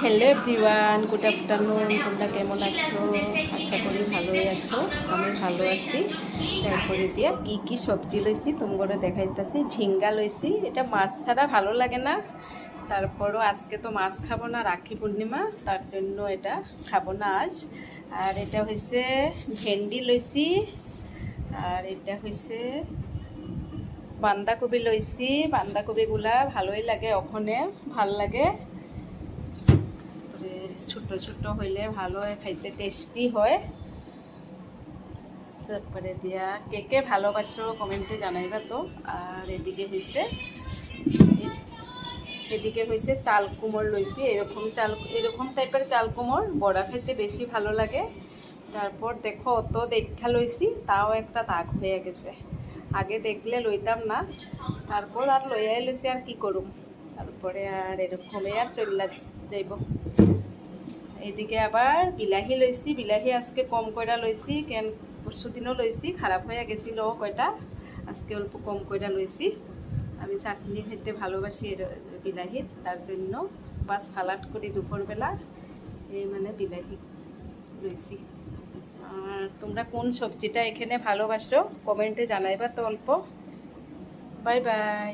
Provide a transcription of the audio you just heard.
Hello everyone, good afternoon. তোমরা কেমন আছো? আশা করি ভালোই আছো। আমি ভালো আছি। তারপরে দিয়া কি কি সবজি লইছি তোমরা দেখাইতেছি। ঝিঙ্গা লইছি, এটা মাছ ছাড়া ভালো লাগে না। তারপরও আজকে তো মাছ খাবো না, রাখি পূর্ণিমা, তার জন্য এটা খাবো না আজ। আর এটা হয়েছে ভেন্ডি লইছি। আর এটা হয়েছে বান্ধাকপি লইছি। বান্ধাকপিগুলা ভালোই লাগে, ওখানে ভাল লাগে। ছোট ছোট হইলে ভালো হয়, খাইতে টেস্টি হয়। তারপরে দিয়া কে কে ভালোবাসো কমেন্টে জানাইবা তো। আর এদিকে হয়েছে চাল কুমড় লইছি। এরকম টাইপের চাল কুমড় বড়া খাইতে বেশি ভালো লাগে। তারপর দেখো অত দেখা লইছি, তাও একটা দাগ হয়ে গেছে। আগে দেখলে লইতাম না, তারপর আর লইয়াই লইছি, আর কি করুম। তারপরে আর এরকমই আর চল্লা যাইব। এইদিকে আবার বিলাহী লইছি। বিলাহী আজকে কম কইরা লইছি, কেন পরশু দিনও লইছি, খারাপ হয়ে গেছিল কয়টা। আজকে অল্প কম কইরা লইছি। আমি চাটনি খেতে ভালোবাসি বিলাহীর, তার জন্য বা সালাড করি দুপুরবেলা, এই মানে বিলাহী লইছি। আর তোমরা কোন সবজিটা এখানে ভালোবাসো কমেন্টে জানাইবা তো অল্প। Bye bye.